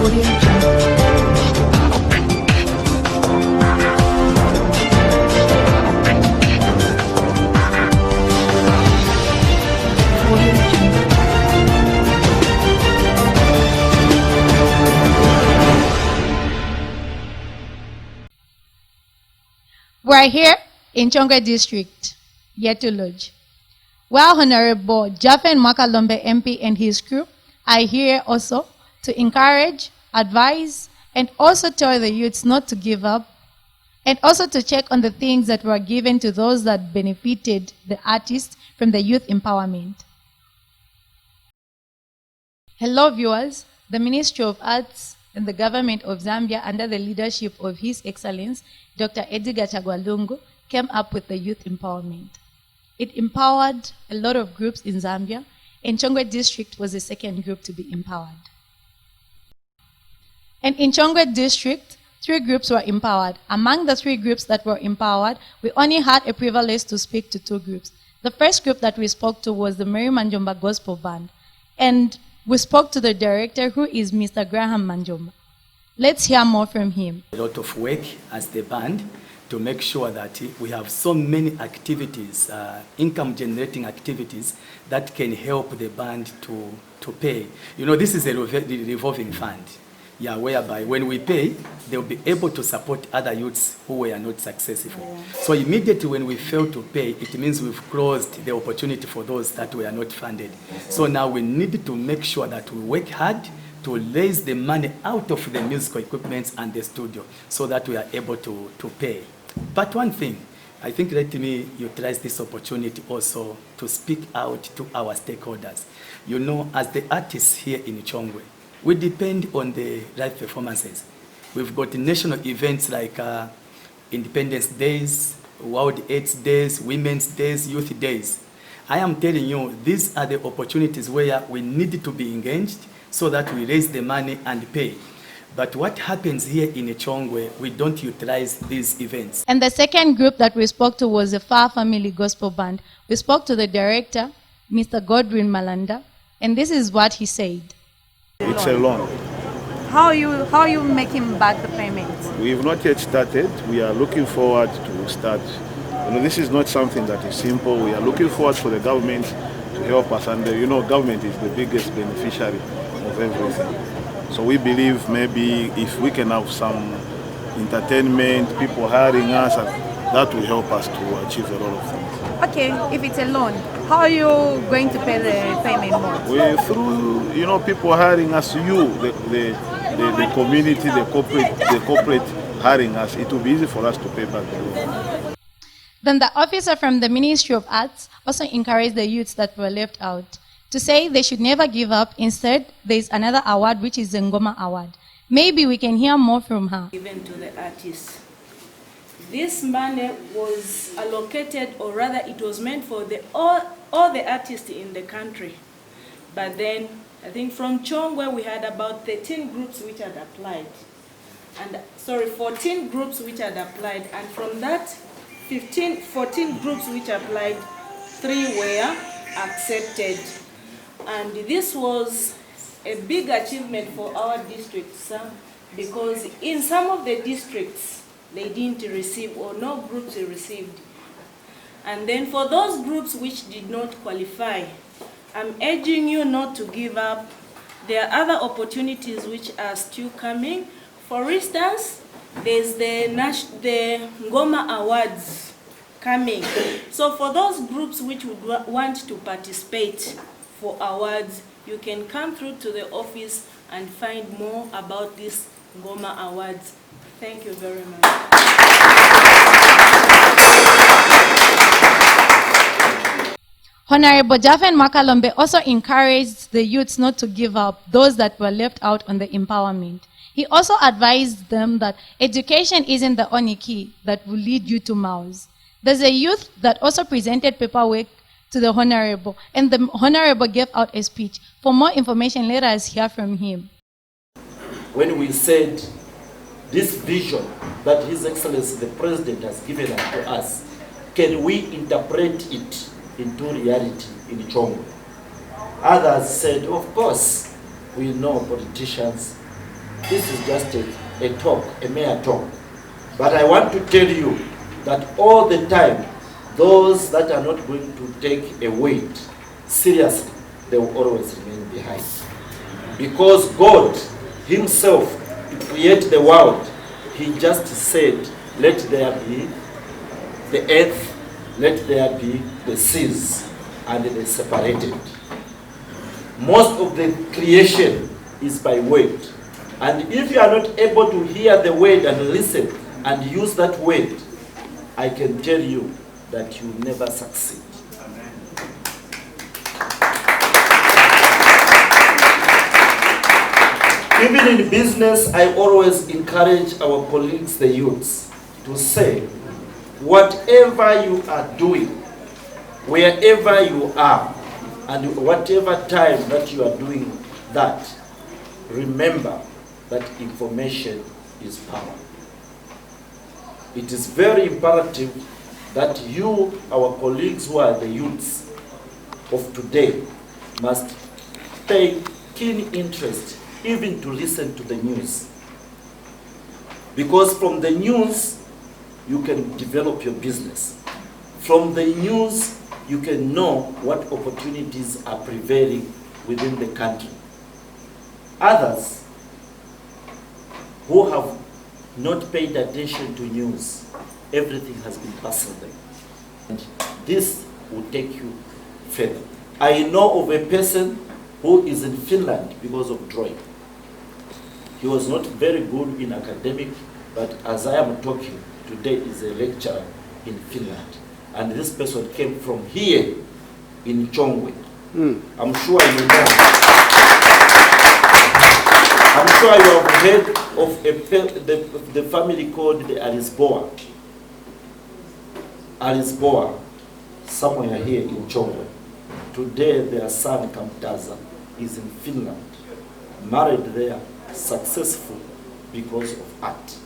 We're here in Chongwe District, Yetu Lodge. While Honorable JAPHEN MWAKALOMBE MP and his crew are here also to encourage, advise, and also tell the youths not to give up, and also to check on the things that were given to those that benefited the artists from the youth empowerment. Hello viewers, the Ministry of Arts and the government of Zambia under the leadership of His Excellency Dr. Edgar Chagwalungu came up with the youth empowerment. It empowered a lot of groups in Zambia, and Chongwe District was the second group to be empowered. And in Chongwe District, 3 groups were empowered. Among the 3 groups that were empowered, we only had a privilege to speak to 2 groups. The first group that we spoke to was the Mary Manjomba Gospel Band. And we spoke to the director, who is Mr. Graham Manjomba. Let's hear more from him. A lot of work as the band to make sure that we have so many activities, income-generating activities that can help the band to pay. You know, this is a revolving fund, yeah, whereby when we pay, they'll be able to support other youths who were not successful. Yeah. So immediately when we fail to pay, it means we've closed the opportunity for those that were not funded. So now we need to make sure that we work hard to raise the money out of the musical equipment and the studio so that we are able to pay. But one thing, I think let me utilize this opportunity also to speak out to our stakeholders. You know, as the artists here in Chongwe, we depend on the live performances. We've got national events like Independence Days, World AIDS Days, Women's Days, Youth Days. I am telling you, these are the opportunities where we need to be engaged so that we raise the money and pay. But what happens here in Chongwe, we don't utilize these events. And the second group that we spoke to was the Far Family Gospel Band. We spoke to the director, Mr. Godwin Malanda, and this is what he said. It's a loan. How are you making back the payments? We've not yet started. We are looking forward to start. You know, this is not something that is simple. We are looking forward for the government to help us, and you know, government is the biggest beneficiary of everything. So we believe maybe if we can have some entertainment, people hiring us, and that will help us to achieve a lot of things. Okay, if it's a loan, how are you going to pay the payment more? We through, you know, people hiring us, the community, the corporate hiring us. It will be easy for us to pay back the loan. Then the officer from the Ministry of Arts also encouraged the youths that were left out to say they should never give up. Instead, there is another award, which is the Ngoma Award. Maybe we can hear more from her. Given to the artists. This money was allocated, or rather it was meant for all the artists in the country. But then, I think from Chongwe we had about 13 groups which had applied. 14 groups which had applied. And from that, 14 groups which applied, 3 were accepted. And this was a big achievement for our district, because in some of the districts, they didn't receive, or no groups received. And then for those groups which did not qualify, I'm urging you not to give up. There are other opportunities which are still coming. For instance, there's the Ngoma Awards coming. So for those groups which would want to participate for awards, you can come through to the office and find more about these Ngoma Awards. Thank you very much. Honorable JAPHEN MWAKALOMBE also encouraged the youths not to give up, those that were left out on the empowerment. He also advised them that education isn't the only key that will lead you to Mars. There's a youth that also presented paperwork to the Honorable, and the Honorable gave out a speech. For more information, let us hear from him. When we said this vision that His Excellency the President has given to us, can we interpret it into reality in Chongwe? Others said, of course, we know politicians This is just a talk, a mere talk. But I want to tell you that all the time, those that are not going to take a weight seriously, they will always remain behind. Because God himself, to create the world, he just said, let there be the earth, let there be the seas, and they separated. Most of the creation is by word. And if you are not able to hear the word and listen and use that word, I can tell you that you will never succeed. Even in business, I always encourage our colleagues, the youths, to say, whatever you are doing, wherever you are, and whatever time that you are doing that, remember that information is power. It is very imperative that you, our colleagues who are the youths of today, must pay keen interest even to listen to the news. Because from the news, you can develop your business. From the news, you can know what opportunities are prevailing within the country. Others who have not paid attention to news, everything has been passing them. And this will take you further. I know of a person who is in Finland because of drawing. He was not very good in academic, but as I am talking, today is a lecturer in Finland. And this person came from here in Chongwe. I'm sure you know. I'm sure you have heard of the family called the Arisboa. Arisboa, somewhere here in Chongwe. Today their son Kamtaza is in Finland, married there, successful because of art.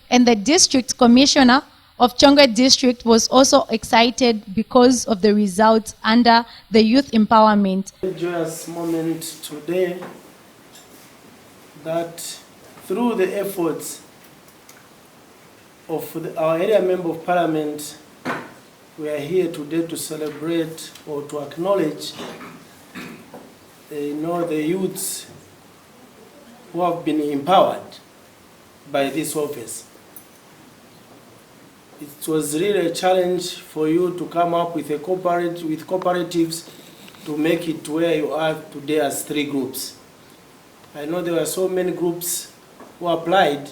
And the district commissioner of Chongwe district was also excited because of the results under the youth empowerment. A joyous moment today that through the efforts of our area member of parliament, we are here today to celebrate or to acknowledge the youths who have been empowered by this office. It was really a challenge for you to come up with cooperatives to make it where you are today as 3 groups. I know there were so many groups who applied,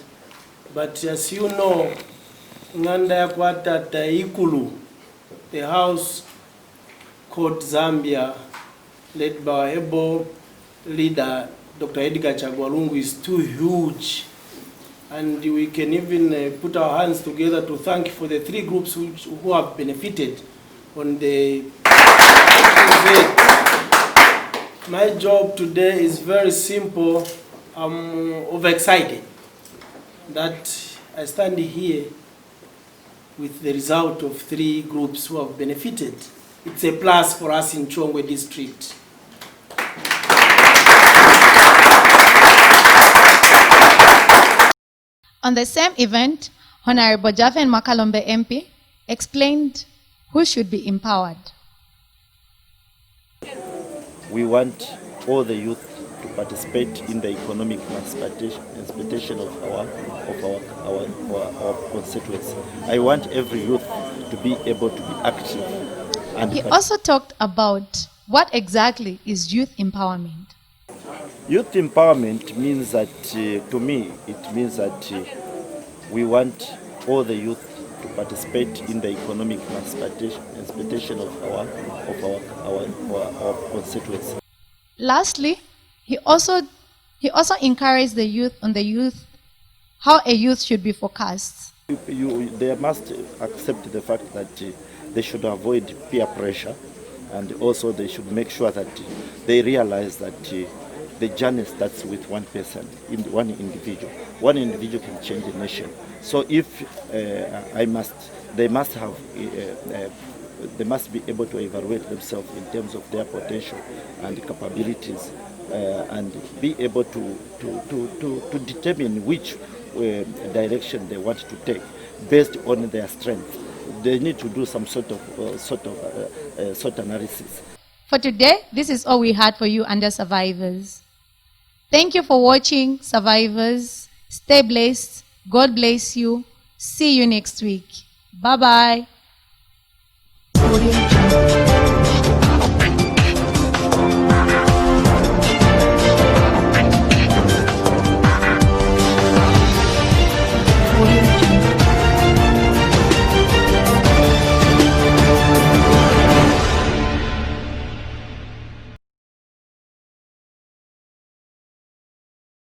but as you know, Nganda Yakwata Ikulu, the house called Zambia, led by our able leader, Dr. Edgar Chagwalungu, is too huge. And we can even put our hands together to thank for the 3 groups who have benefited on the event. My job today is very simple. I'm overexcited that I stand here with the result of 3 groups who have benefited. It's a plus for us in Chongwe district. On the same event, Honorable JAPHEN MWAKALOMBE MP explained who should be empowered. We want all the youth to participate in the economic emancipation of our constituents. I want every youth to be able to be active. And He also talked about what exactly is youth empowerment. Youth empowerment means that, to me, it means that we want all the youth to participate in the economic emancipation of our constituents. Lastly, he also encouraged the youth on how a youth should be focused. They must accept the fact that they should avoid peer pressure, and also they should make sure that they realize that the journey starts with one person, one individual. One individual can change a nation. So if they must be able to evaluate themselves in terms of their potential and capabilities and be able to determine which direction they want to take based on their strength. They need to do some sort of analysis. For today, this is all we had for you under Survivors. Thank you for watching, Survivors. Stay blessed. God bless you. See you next week. Bye-bye. Audio Jungle.